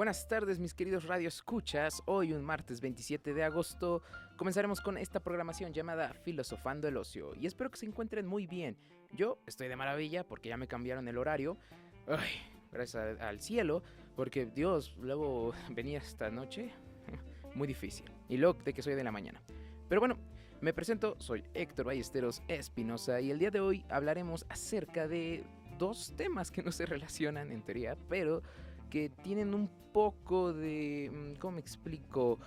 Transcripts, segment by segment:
Buenas tardes, mis queridos radioescuchas. Hoy, un martes 27 de agosto, comenzaremos con esta programación llamada Filosofando el Ocio. Y espero que se encuentren muy bien. Yo estoy de maravilla porque ya me cambiaron el horario. Ay, gracias al cielo, porque Dios, luego venía esta noche muy difícil. Y luego de que soy de la mañana. Pero bueno, me presento, soy Héctor Ballesteros Espinosa y el día de hoy hablaremos acerca de dos temas que no se relacionan en teoría, pero que tienen un poco de, ¿cómo me explico?,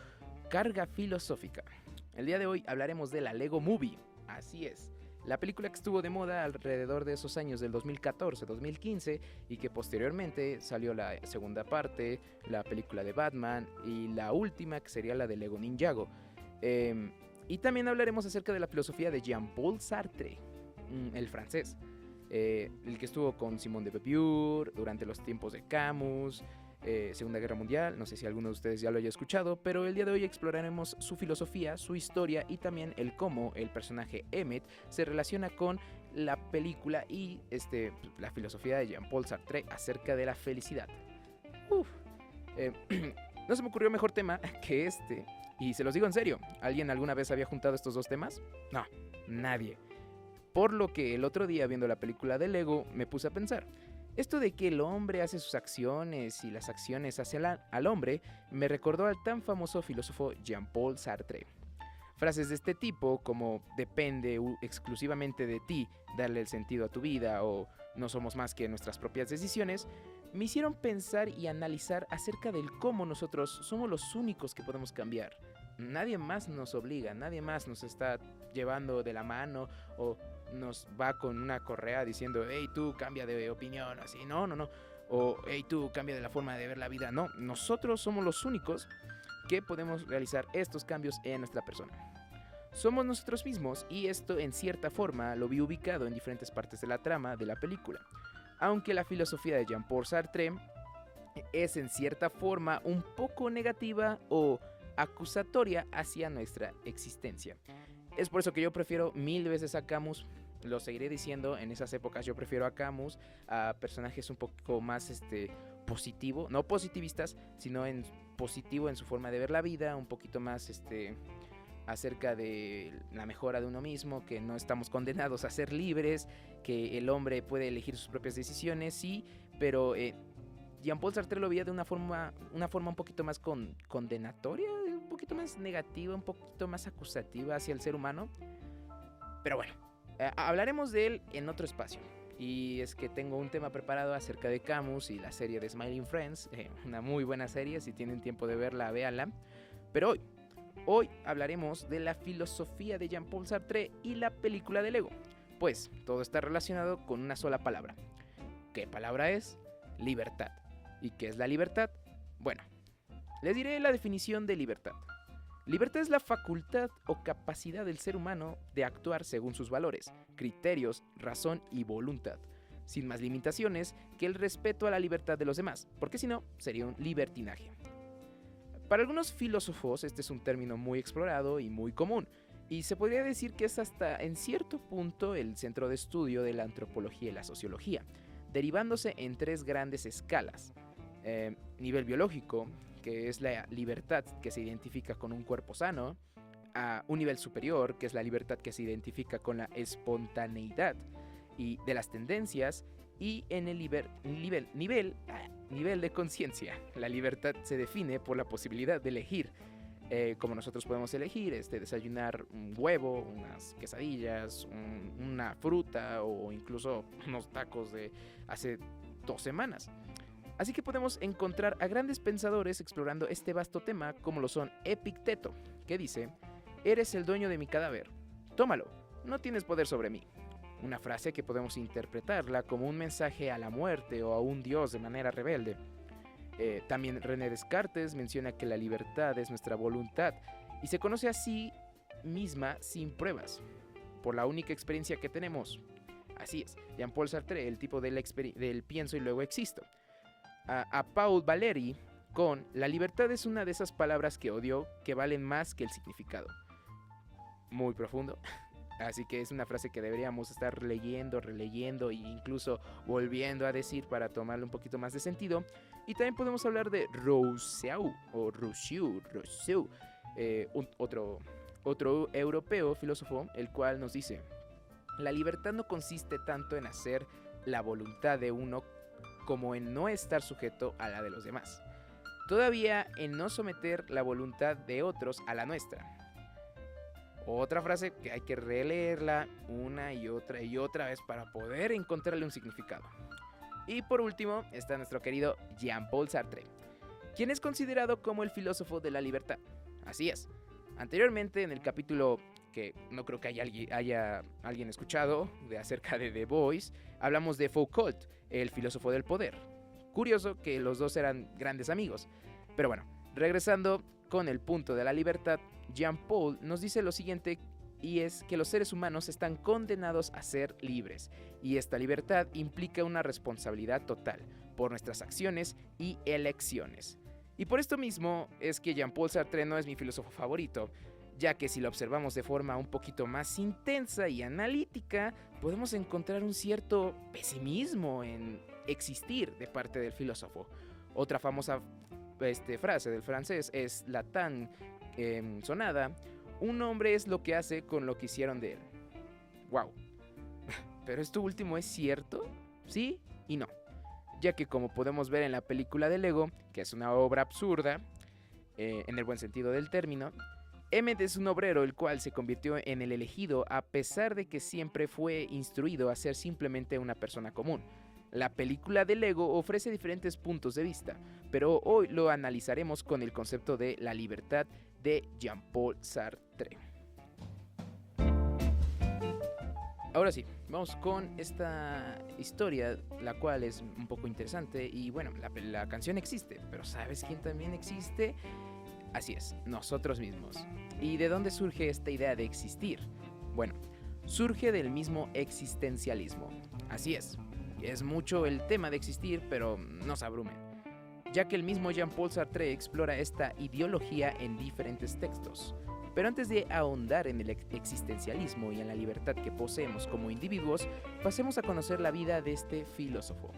carga filosófica. El día de hoy hablaremos de la Lego Movie, así es, la película que estuvo de moda alrededor de esos años del 2014-2015 y que posteriormente salió la segunda parte, la película de Batman y la última que sería la de Lego Ninjago. Y también hablaremos acerca de la filosofía de Jean-Paul Sartre, el francés. El que estuvo con Simone de Beauvoir durante los tiempos de Camus, Segunda Guerra Mundial, no sé si alguno de ustedes ya lo haya escuchado, pero el día de hoy exploraremos su filosofía, su historia y también el cómo el personaje Emmet se relaciona con la película y la filosofía de Jean-Paul Sartre acerca de la felicidad. No se me ocurrió mejor tema que este, y se los digo en serio, ¿alguien alguna vez había juntado estos dos temas? No, nadie. Por lo que el otro día viendo la película de Lego me puse a pensar, esto de que el hombre hace sus acciones y las acciones hacen al hombre me recordó al tan famoso filósofo Jean-Paul Sartre. Frases de este tipo como depende exclusivamente de ti darle el sentido a tu vida o no somos más que nuestras propias decisiones, me hicieron pensar y analizar acerca del cómo nosotros somos los únicos que podemos cambiar. Nadie más nos obliga, nadie más nos está llevando de la mano o nos va con una correa diciendo hey, tú cambia de opinión, así, no, o hey, tú cambia de la forma de ver la vida. No, nosotros somos los únicos que podemos realizar estos cambios en nuestra persona. Somos nosotros mismos y esto en cierta forma lo vi ubicado en diferentes partes de la trama de la película. Aunque la filosofía de Jean-Paul Sartre es en cierta forma un poco negativa o acusatoria hacia nuestra existencia. Es por eso que yo prefiero mil veces a Camus, lo seguiré diciendo, en esas épocas yo prefiero a Camus, a personajes un poco más positivo, no positivistas, sino en positivo en su forma de ver la vida, un poquito más acerca de la mejora de uno mismo, que no estamos condenados a ser libres, que el hombre puede elegir sus propias decisiones, sí, pero Jean-Paul Sartre lo veía de una forma un poquito más condenatoria, un poquito más negativa, un poquito más acusativa hacia el ser humano. Pero bueno, hablaremos de él en otro espacio. Y es que tengo un tema preparado acerca de Camus y la serie de Smiling Friends, una muy buena serie, si tienen tiempo de verla, véanla. Pero hoy hablaremos de la filosofía de Jean-Paul Sartre y la película de Lego. Pues todo está relacionado con una sola palabra. ¿Qué palabra es? Libertad. ¿Y qué es la libertad? Bueno, les diré la definición de libertad. Libertad es la facultad o capacidad del ser humano de actuar según sus valores, criterios, razón y voluntad, sin más limitaciones que el respeto a la libertad de los demás, porque si no, sería un libertinaje. Para algunos filósofos este es un término muy explorado y muy común, y se podría decir que es hasta en cierto punto el centro de estudio de la antropología y la sociología, derivándose en tres grandes escalas. Nivel biológico, que es la libertad que se identifica con un cuerpo sano, a un nivel superior, que es la libertad que se identifica con la espontaneidad y de las tendencias, y en el nivel de conciencia. La libertad se define por la posibilidad de elegir, como nosotros podemos elegir desayunar un huevo, unas quesadillas, una fruta o incluso unos tacos de hace 2 semanas. Así que podemos encontrar a grandes pensadores explorando este vasto tema, como lo son Epicteto, que dice: eres el dueño de mi cadáver, tómalo, no tienes poder sobre mí. Una frase que podemos interpretarla como un mensaje a la muerte o a un dios de manera rebelde. También René Descartes menciona que la libertad es nuestra voluntad y se conoce a sí misma sin pruebas, por la única experiencia que tenemos. Así es, Jean-Paul Sartre, el tipo del pienso y luego existo. A Paul Valéry con la libertad es una de esas palabras que odio que valen más que el significado. Muy profundo. Así que es una frase que deberíamos estar leyendo, releyendo e incluso volviendo a decir para tomarle un poquito más de sentido. Y también podemos hablar de Rousseau o Rousseau, otro europeo filósofo, el cual nos dice: la libertad no consiste tanto en hacer la voluntad de uno como en no estar sujeto a la de los demás. Todavía en no someter la voluntad de otros a la nuestra. Otra frase que hay que releerla una y otra vez para poder encontrarle un significado. Y por último está nuestro querido Jean-Paul Sartre, quien es considerado como el filósofo de la libertad. Así es. Anteriormente, en el capítulo que no creo que haya alguien escuchado acerca de The Voice, hablamos de Foucault, el filósofo del poder. Curioso que los dos eran grandes amigos. Pero bueno, regresando con el punto de la libertad, Jean-Paul nos dice lo siguiente, y es que los seres humanos están condenados a ser libres, y esta libertad implica una responsabilidad total por nuestras acciones y elecciones. Y por esto mismo es que Jean-Paul Sartre no es mi filósofo favorito, ya que si lo observamos de forma un poquito más intensa y analítica, podemos encontrar un cierto pesimismo en existir de parte del filósofo. Otra famosa frase del francés es la tan sonada: un hombre es lo que hace con lo que hicieron de él. ¡Wow! Pero esto último es cierto, sí y no, ya que como podemos ver en la película de Lego, que es una obra absurda, en el buen sentido del término, Emmet es un obrero el cual se convirtió en el elegido a pesar de que siempre fue instruido a ser simplemente una persona común. La película de Lego ofrece diferentes puntos de vista, pero hoy lo analizaremos con el concepto de la libertad de Jean-Paul Sartre. Ahora sí, vamos con esta historia, la cual es un poco interesante. Y bueno, la canción existe, pero ¿sabes quién también existe? Así es, nosotros mismos. ¿Y de dónde surge esta idea de existir? Bueno, surge del mismo existencialismo. Así es mucho el tema de existir, pero no se abrumen, ya que el mismo Jean-Paul Sartre explora esta ideología en diferentes textos. Pero antes de ahondar en el existencialismo y en la libertad que poseemos como individuos, pasemos a conocer la vida de este filósofo.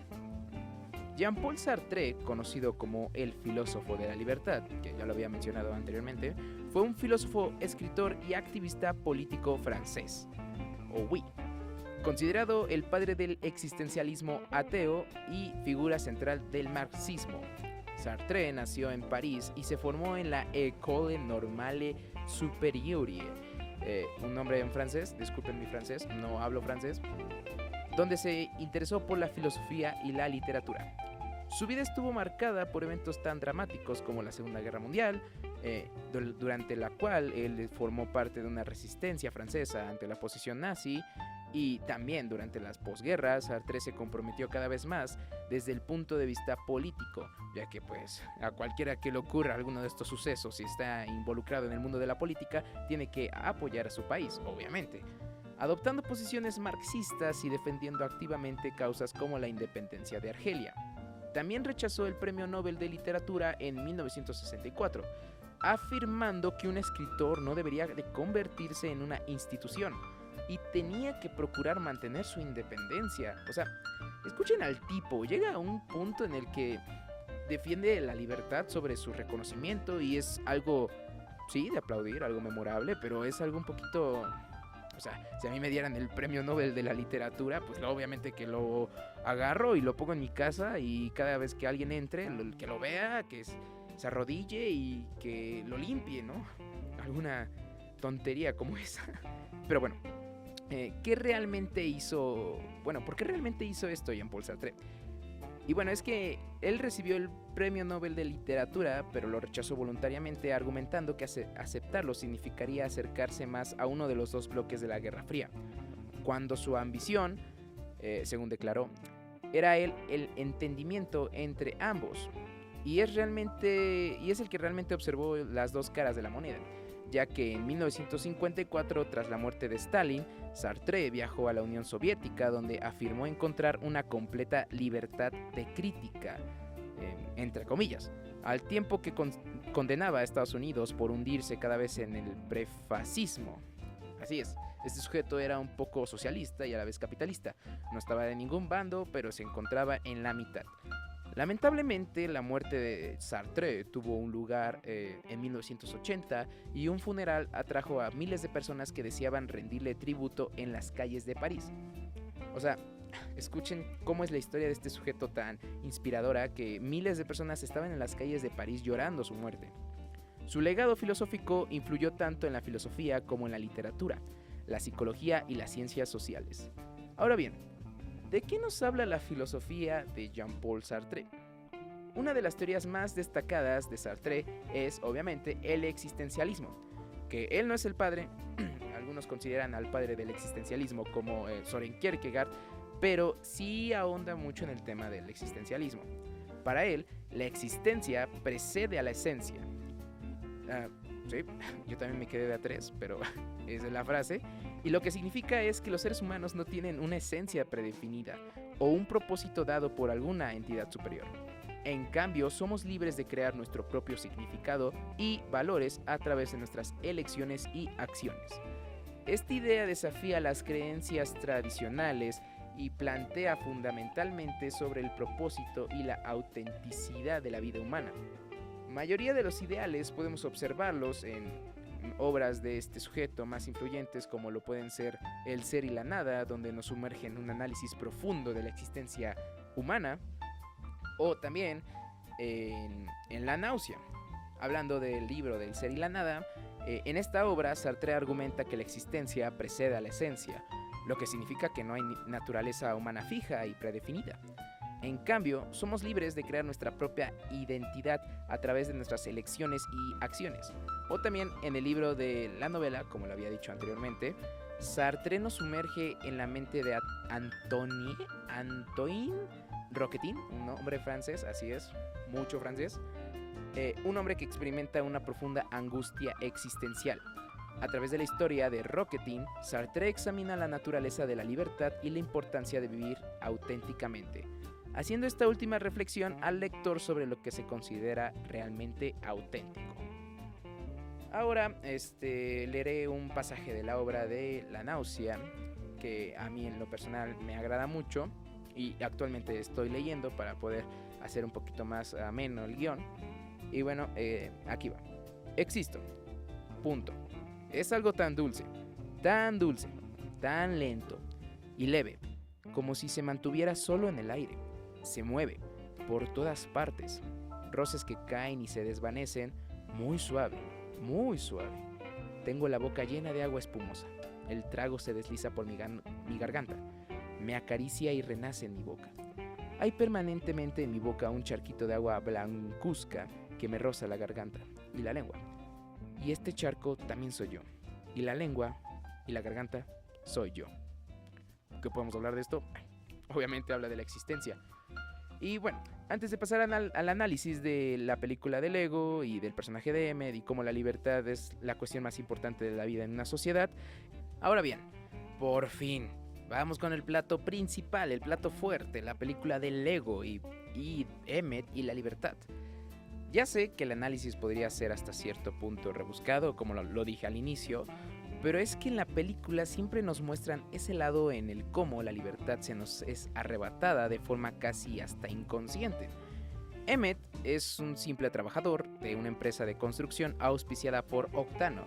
Jean-Paul Sartre, conocido como el filósofo de la libertad, que ya lo había mencionado anteriormente, fue un filósofo, escritor y activista político francés, oui, considerado el padre del existencialismo ateo y figura central del marxismo. Sartre nació en París y se formó en la École Normale Supérieure, un nombre en francés, disculpen mi francés, no hablo francés, donde se interesó por la filosofía y la literatura. Su vida estuvo marcada por eventos tan dramáticos como la Segunda Guerra Mundial, durante la cual él formó parte de una resistencia francesa ante la posición nazi, y también durante las posguerras. Sartre se comprometió cada vez más desde el punto de vista político, ya que pues a cualquiera que le ocurra alguno de estos sucesos y está involucrado en el mundo de la política, tiene que apoyar a su país, obviamente, adoptando posiciones marxistas y defendiendo activamente causas como la independencia de Argelia. También rechazó el Premio Nobel de Literatura en 1964, afirmando que un escritor no debería de convertirse en una institución y tenía que procurar mantener su independencia. O sea, escuchen al tipo, llega a un punto en el que defiende la libertad sobre su reconocimiento, y es algo, sí, de aplaudir, algo memorable, pero es algo un poquito... O sea, si a mí me dieran el Premio Nobel de la Literatura, pues obviamente que lo agarro y lo pongo en mi casa, y cada vez que alguien entre, que lo vea, que se arrodille y que lo limpie, ¿no? Alguna tontería como esa. Pero bueno, ¿qué realmente hizo? Bueno, ¿por qué realmente hizo esto Jean-Paul Sartre? Y bueno, es que él recibió el Premio Nobel de Literatura, pero lo rechazó voluntariamente, argumentando que aceptarlo significaría acercarse más a uno de los dos bloques de la Guerra Fría, cuando su ambición, según declaró, era el entendimiento entre ambos, y es el que realmente observó las dos caras de la moneda, ya que en 1954, tras la muerte de Stalin, Sartre viajó a la Unión Soviética, donde afirmó encontrar una completa libertad de crítica, entre comillas, al tiempo que condenaba a Estados Unidos por hundirse cada vez en el prefascismo. Así es, Este sujeto era un poco socialista y a la vez capitalista. No estaba de ningún bando, pero se encontraba en la mitad. Lamentablemente, la muerte de Sartre tuvo un lugar en 1980 y un funeral atrajo a miles de personas que deseaban rendirle tributo en las calles de París. O sea, escuchen cómo es la historia de este sujeto tan inspiradora que miles de personas estaban en las calles de París llorando su muerte. Su legado filosófico influyó tanto en la filosofía como en la literatura, la psicología y las ciencias sociales. Ahora bien, ¿de qué nos habla la filosofía de Jean-Paul Sartre? Una de las teorías más destacadas de Sartre es, obviamente, el existencialismo, que él no es el padre, algunos consideran al padre del existencialismo como Søren Kierkegaard, pero sí ahonda mucho en el tema del existencialismo. Para él, la existencia precede a la esencia. Sí, yo también me quedé de a tres, pero esa es la frase. Y lo que significa es que los seres humanos no tienen una esencia predefinida o un propósito dado por alguna entidad superior. En cambio, somos libres de crear nuestro propio significado y valores a través de nuestras elecciones y acciones. Esta idea desafía las creencias tradicionales y plantea fundamentalmente sobre el propósito y la autenticidad de la vida humana. Mayoría de los ideales podemos observarlos en obras de este sujeto más influyentes como lo pueden ser El ser y la nada, donde nos sumerge en un análisis profundo de la existencia humana, o también en La náusea. Hablando del libro del ser y la nada, en esta obra Sartre argumenta que la existencia precede a la esencia, lo que significa que no hay naturaleza humana fija y predefinida. En cambio, somos libres de crear nuestra propia identidad a través de nuestras elecciones y acciones. O también en el libro de la novela, como lo había dicho anteriormente, Sartre nos sumerge en la mente de Antoine Roquetin, un hombre francés, así es, mucho francés, un hombre que experimenta una profunda angustia existencial. A través de la historia de Roquetin, Sartre examina la naturaleza de la libertad y la importancia de vivir auténticamente, haciendo esta última reflexión al lector sobre lo que se considera realmente auténtico. Ahora leeré un pasaje de la obra de La náusea, que a mí en lo personal me agrada mucho y actualmente estoy leyendo para poder hacer un poquito más ameno el guión. Y bueno, aquí va. Existo. Punto. Es algo tan dulce, tan lento y leve, como si se mantuviera solo en el aire. Se mueve por todas partes, roces que caen y se desvanecen, muy suave, muy suave. Tengo la boca llena de agua espumosa, el trago se desliza por mi garganta, me acaricia y renace en mi boca. Hay permanentemente en mi boca un charquito de agua blancuzca que me roza la garganta y la lengua. Y este charco también soy yo, y la lengua y la garganta soy yo. ¿Qué podemos hablar de esto? Obviamente habla de la existencia. Y bueno, antes de pasar al análisis de la película del ego y del personaje de Emmet y cómo la libertad es la cuestión más importante de la vida en una sociedad, ahora bien, por fin, vamos con el plato principal, el plato fuerte, la película del ego y Emmet y la libertad. Ya sé que el análisis podría ser hasta cierto punto rebuscado, como lo dije al inicio, pero es que en la película siempre nos muestran ese lado en el cómo la libertad se nos es arrebatada de forma casi hasta inconsciente. Emmet es un simple trabajador de una empresa de construcción auspiciada por Octano,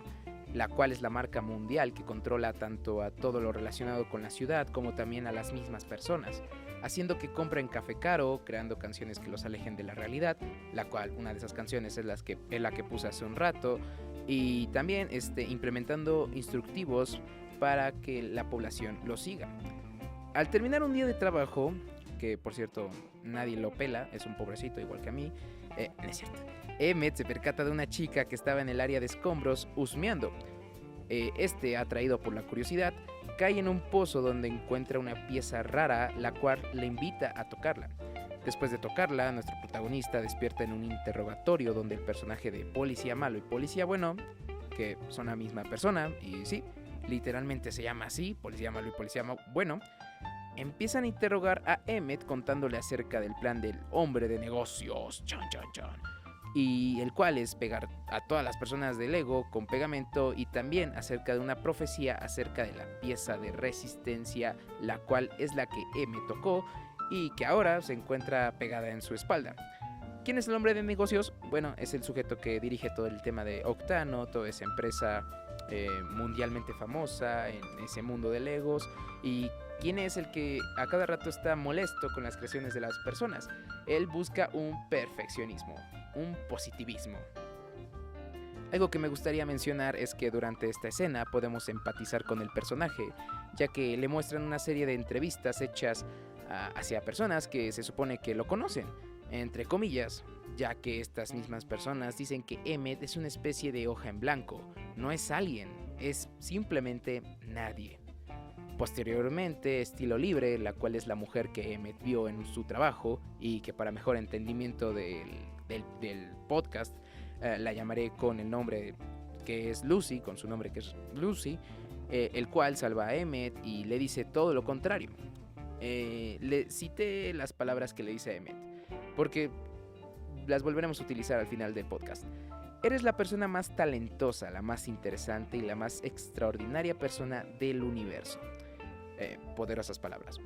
la cual es la marca mundial que controla tanto a todo lo relacionado con la ciudad como también a las mismas personas, haciendo que compren café caro, creando canciones que los alejen de la realidad, la cual una de esas canciones es la que puse hace un rato, y también implementando instructivos para que la población lo siga. Al terminar un día de trabajo, que por cierto nadie lo pela, es un pobrecito igual que a mí, no es cierto. Emmet se percata de una chica que estaba en el área de escombros husmeando. Atraído por la curiosidad, cae en un pozo donde encuentra una pieza rara, la cual le invita a tocarla. Después de tocarla, nuestro protagonista despierta en un interrogatorio donde el personaje de policía malo y policía bueno, que son la misma persona, y sí, literalmente se llama así, policía malo y policía bueno, empiezan a interrogar a Emmet contándole acerca del plan del hombre de negocios, y el cual es pegar a todas las personas de Lego con pegamento, y también acerca de una profecía acerca de la pieza de resistencia, la cual es la que me tocó y que ahora se encuentra pegada en su espalda. ¿Quién es el hombre de negocios? Bueno, es el sujeto que dirige todo el tema de Octano, toda esa empresa mundialmente famosa en ese mundo de Legos. ¿Y quién es el que a cada rato está molesto con las creaciones de las personas? Él busca un perfeccionismo, un positivismo. Algo que me gustaría mencionar es que durante esta escena podemos empatizar con el personaje, ya que le muestran una serie de entrevistas hechas hacia personas que se supone que lo conocen, entre comillas, ya que estas mismas personas dicen que Emmett es una especie de hoja en blanco, no es alguien, es simplemente nadie. Posteriormente, Estilo Libre, la cual es la mujer que Emmett vio en su trabajo y que para mejor entendimiento del podcast la llamaré con el nombre que es Lucy, con su nombre que es Lucy, el cual salva a Emmett y le dice todo lo contrario. Le cité las palabras que le dice a Emmett, porque las volveremos a utilizar al final del podcast. Eres la persona más talentosa, la más interesante y la más extraordinaria persona del universo. Poderosas palabras.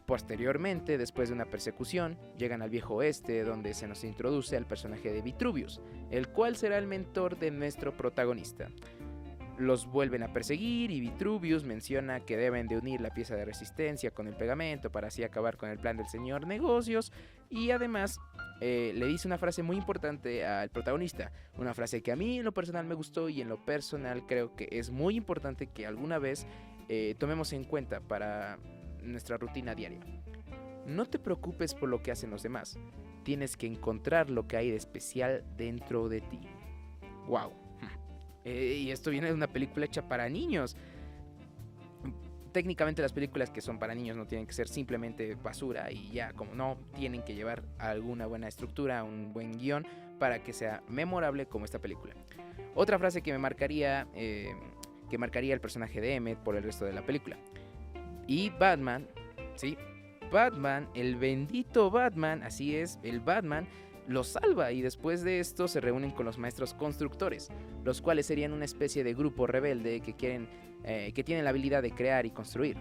Posteriormente, después de una persecución, llegan al viejo oeste, donde se nos introduce al personaje de Vitruvius, el cual será el mentor de nuestro protagonista. Los vuelven a perseguir y Vitruvius menciona que deben de unir la pieza de resistencia con el pegamento para así acabar con el plan del señor negocios, y además le dice una frase muy importante al protagonista, una frase que a mí en lo personal me gustó y en lo personal creo que es muy importante que alguna vez tomemos en cuenta para nuestra rutina diaria. No te preocupes por lo que hacen los demás, tienes que encontrar lo que hay de especial dentro de ti. ¡Wow! Y esto viene de una película hecha para niños. Técnicamente las películas que son para niños no tienen que ser simplemente basura y ya, como no, tienen que llevar alguna buena estructura, un buen guión para que sea memorable como esta película. Otra frase que me marcaría, que marcaría el personaje de Emmett por el resto de la película. Y Batman, sí, Batman, el bendito Batman, así es, el Batman lo salva, y después de esto se reúnen con los maestros constructores, los cuales serían una especie de grupo rebelde que tienen la habilidad de crear y construir.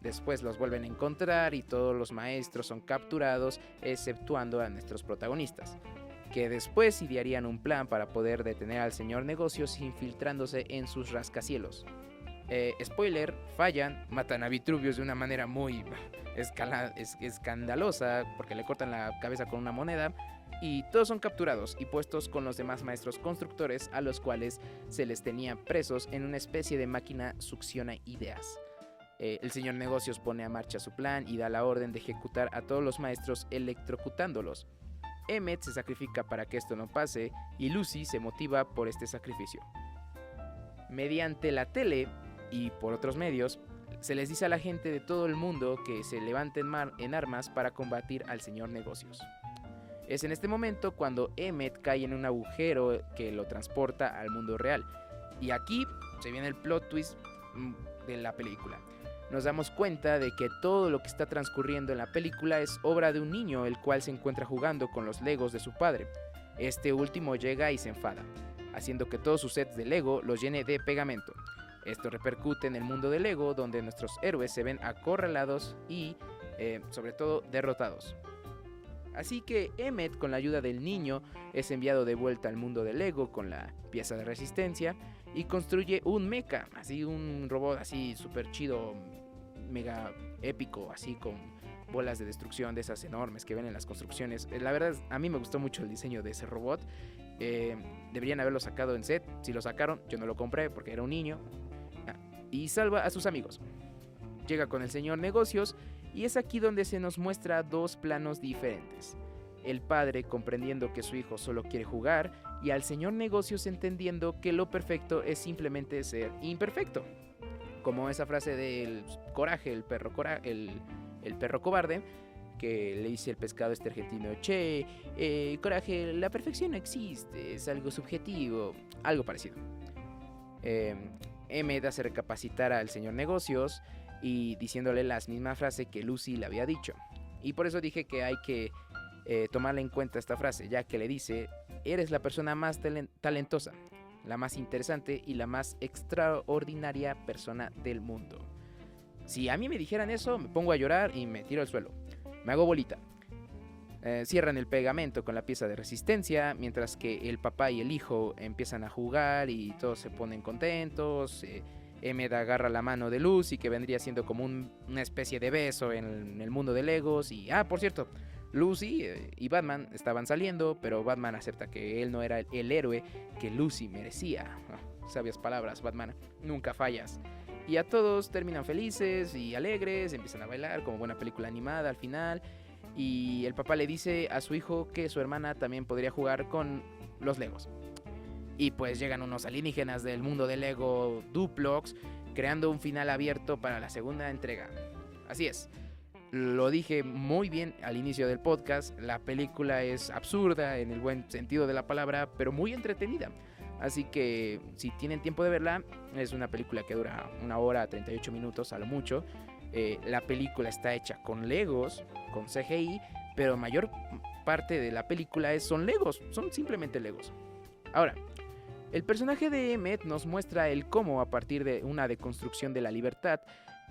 Después los vuelven a encontrar y todos los maestros son capturados, exceptuando a nuestros protagonistas, que después idearían un plan para poder detener al señor negocios infiltrándose en sus rascacielos. Spoiler, fallan, matan a Vitruvius de una manera muy escandalosa porque le cortan la cabeza con una moneda, y todos son capturados y puestos con los demás maestros constructores, a los cuales se les tenía presos en una especie de máquina succiona ideas. El señor negocios pone a marcha su plan y da la orden de ejecutar a todos los maestros electrocutándolos. Emmett se sacrifica para que esto no pase y Lucy se motiva por este sacrificio. Mediante la tele y por otros medios, se les dice a la gente de todo el mundo que se levanten en armas para combatir al señor negocios. Es en este momento cuando Emmett cae en un agujero que lo transporta al mundo real. Y aquí se viene el plot twist de la película. Nos damos cuenta de que todo lo que está transcurriendo en la película es obra de un niño, el cual se encuentra jugando con los Legos de su padre. Este último llega y se enfada, haciendo que todos sus sets de Lego los llene de pegamento. Esto repercute en el mundo de Lego, donde nuestros héroes se ven acorralados y, sobre todo, derrotados. Así que Emmett, con la ayuda del niño, es enviado de vuelta al mundo de Lego con la pieza de resistencia y construye un mecha, así un robot así súper chido, mega épico, así con bolas de destrucción de esas enormes que ven en las construcciones. La verdad, a mí me gustó mucho el diseño de ese robot. Deberían haberlo sacado en set. Si lo sacaron, yo no lo compré porque era un niño. Y salva a sus amigos. Llega con el señor negocios y es aquí donde se nos muestra dos planos diferentes. El padre comprendiendo que su hijo solo quiere jugar y al señor negocios entendiendo que lo perfecto es simplemente ser imperfecto. Como esa frase del Coraje, el perro cobarde, que le dice el pescado argentino: che, Coraje, la perfección no existe, es algo subjetivo, algo parecido. Emmett hace recapacitar al señor negocios y diciéndole la misma frase que Lucy le había dicho. Y por eso dije que hay que tomarle en cuenta esta frase, ya que le dice: eres la persona más talentosa, la más interesante y la más extraordinaria persona del mundo. Si a mí me dijeran eso, me pongo a llorar y me tiro al suelo. Me hago bolita. Cierran el pegamento con la pieza de resistencia, mientras que el papá y el hijo empiezan a jugar y todos se ponen contentos. Emmett agarra la mano de Lucy, que vendría siendo como una especie de beso en el mundo de Legos. Y, por cierto, Lucy y Batman estaban saliendo, pero Batman acepta que él no era el héroe que Lucy merecía. Sabias palabras, Batman, nunca fallas. Y a todos terminan felices y alegres, empiezan a bailar como buena película animada al final. Y el papá le dice a su hijo que su hermana también podría jugar con los Legos. Y pues llegan unos alienígenas del mundo de Lego Duplox, creando un final abierto para la segunda entrega. Así es, lo dije muy bien al inicio del podcast, la película es absurda en el buen sentido de la palabra, pero muy entretenida. Así que si tienen tiempo de verla, es una película que dura 1 hora 38 minutos a lo mucho. La película está hecha con Legos, con CGI, pero mayor parte de la película son Legos, son simplemente Legos. Ahora, el personaje de Emmett nos muestra el cómo, a partir de una deconstrucción de la libertad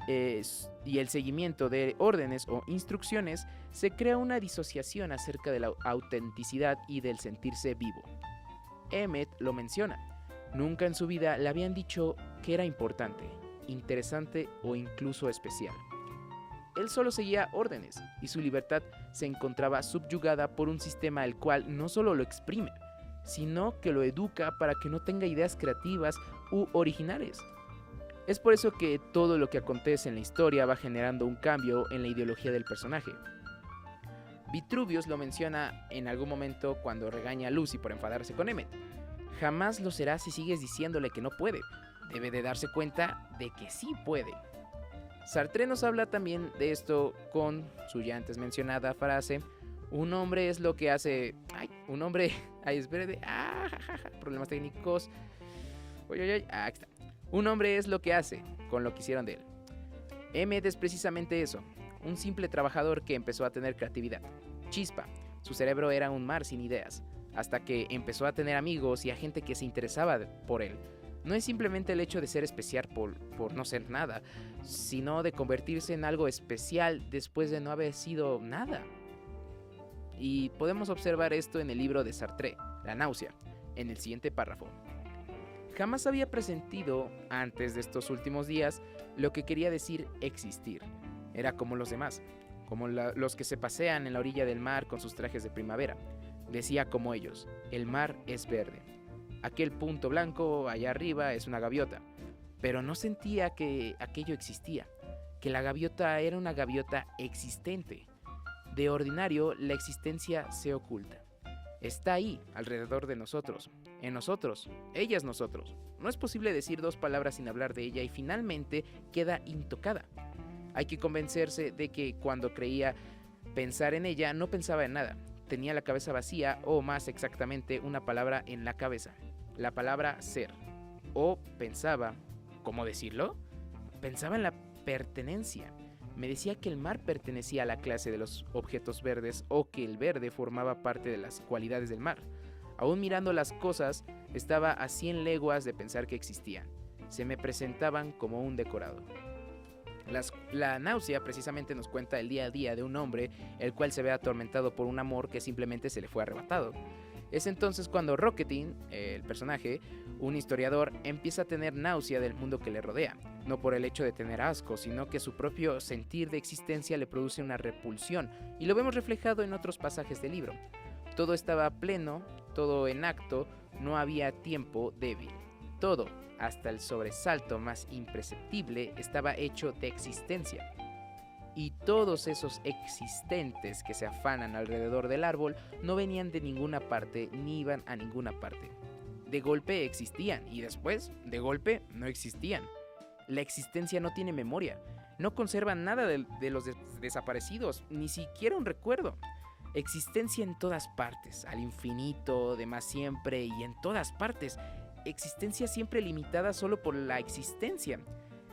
y el seguimiento de órdenes o instrucciones, se crea una disociación acerca de la autenticidad y del sentirse vivo. Emmett lo menciona. Nunca en su vida le habían dicho que era importante, interesante o incluso especial. Él solo seguía órdenes y su libertad se encontraba subyugada por un sistema el cual no solo lo exprime, sino que lo educa para que no tenga ideas creativas u originales. Es por eso que todo lo que acontece en la historia va generando un cambio en la ideología del personaje. Vitruvius lo menciona en algún momento cuando regaña a Lucy por enfadarse con Emmett. Jamás lo será si sigues diciéndole que no puede. Debe de darse cuenta de que sí puede. Sartre nos habla también de esto con su ya antes mencionada frase: un hombre es lo que hace... un hombre... espérate. Problemas técnicos. Aquí está. Un hombre es lo que hace con lo que hicieron de él. Emmett es precisamente eso. Un simple trabajador que empezó a tener creatividad. Chispa. Su cerebro era un mar sin ideas. Hasta que empezó a tener amigos y a gente que se interesaba por él. No es simplemente el hecho de ser especial por no ser nada, sino de convertirse en algo especial después de no haber sido nada. Y podemos observar esto en el libro de Sartre, La náusea, en el siguiente párrafo. Jamás había presentido, antes de estos últimos días, lo que quería decir existir. Era como los demás, como los que se pasean en la orilla del mar con sus trajes de primavera. Decía como ellos, el mar es verde. Aquel punto blanco allá arriba es una gaviota. Pero no sentía que aquello existía, que la gaviota era una gaviota existente. De ordinario, la existencia se oculta. Está ahí, alrededor de nosotros, en nosotros, ella es nosotros. No es posible decir 2 palabras sin hablar de ella y finalmente queda intocada. Hay que convencerse de que cuando creía pensar en ella, no pensaba en nada. Tenía la cabeza vacía, o más exactamente, una palabra en la cabeza. La palabra ser. O pensaba, ¿cómo decirlo? Pensaba en la pertenencia. Me decía que el mar pertenecía a la clase de los objetos verdes o que el verde formaba parte de las cualidades del mar. Aún mirando las cosas, estaba a 100 leguas de pensar que existían. Se me presentaban como un decorado. La náusea precisamente nos cuenta el día a día de un hombre el cual se ve atormentado por un amor que simplemente se le fue arrebatado. Es entonces cuando Rocketin, el personaje, un historiador, empieza a tener náusea del mundo que le rodea, no por el hecho de tener asco, sino que su propio sentir de existencia le produce una repulsión, y lo vemos reflejado en otros pasajes del libro. Todo estaba pleno, todo en acto, no había tiempo débil. Todo, hasta el sobresalto más imperceptible, estaba hecho de existencia. Y todos esos existentes que se afanan alrededor del árbol no venían de ninguna parte ni iban a ninguna parte. De golpe existían y después, de golpe, no existían. La existencia no tiene memoria, no conserva nada de los desaparecidos, ni siquiera un recuerdo. Existencia en todas partes, al infinito, de más siempre y en todas partes. Existencia siempre limitada solo por la existencia.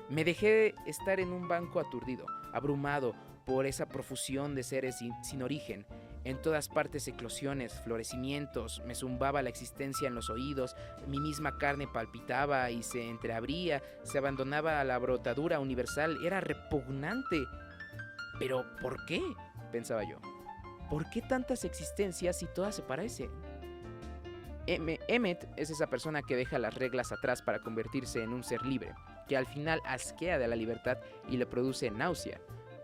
Me dejé estar en un banco aturdido, abrumado por esa profusión de seres sin origen. En todas partes eclosiones, florecimientos, me zumbaba la existencia en los oídos, mi misma carne palpitaba y se entreabría, se abandonaba a la brotadura universal, era repugnante. ¿Pero por qué?, pensaba yo. ¿Por qué tantas existencias si todas se parecen? Emmet es esa persona que deja las reglas atrás para convertirse en un ser libre, que al final asquea de la libertad y le produce náusea.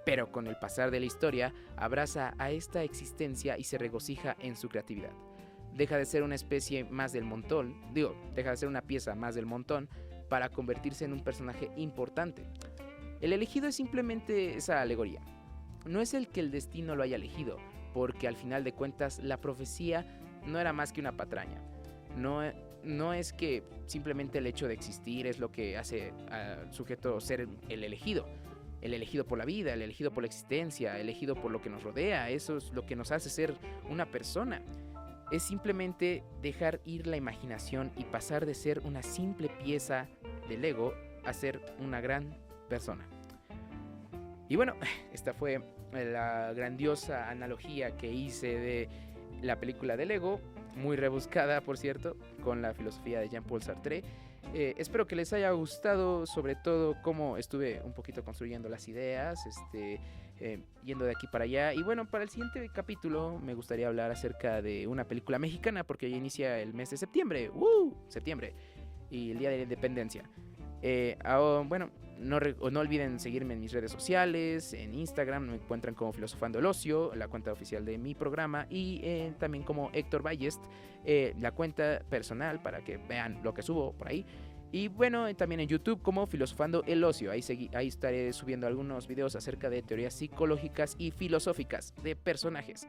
Pero con el pasar de la historia, abraza a esta existencia y se regocija en su creatividad. Deja de ser una especie más del montón, deja de ser una pieza más del montón para convertirse en un personaje importante. El elegido es simplemente esa alegoría. No es el que el destino lo haya elegido, porque al final de cuentas la profecía no era más que una patraña. No es que simplemente el hecho de existir es lo que hace al sujeto ser el elegido. El elegido por la vida, el elegido por la existencia, el elegido por lo que nos rodea. Eso es lo que nos hace ser una persona. Es simplemente dejar ir la imaginación y pasar de ser una simple pieza de Lego a ser una gran persona. Y bueno, esta fue la grandiosa analogía que hice de la película de Lego, muy rebuscada, por cierto, con la filosofía de Jean-Paul Sartre. Espero que les haya gustado, sobre todo cómo estuve un poquito construyendo las ideas, yendo de aquí para allá. Y bueno, para el siguiente capítulo me gustaría hablar acerca de una película mexicana, porque ya inicia el mes de septiembre, septiembre, y el Día de la Independencia. Bueno, no olviden seguirme en mis redes sociales. En Instagram me encuentran como Filosofando el Ocio, la cuenta oficial de mi programa, y también como Héctor Ballest, la cuenta personal, para que vean lo que subo por ahí. Y bueno, también en YouTube como Filosofando el Ocio. Ahí estaré subiendo algunos videos acerca de teorías psicológicas y filosóficas de personajes.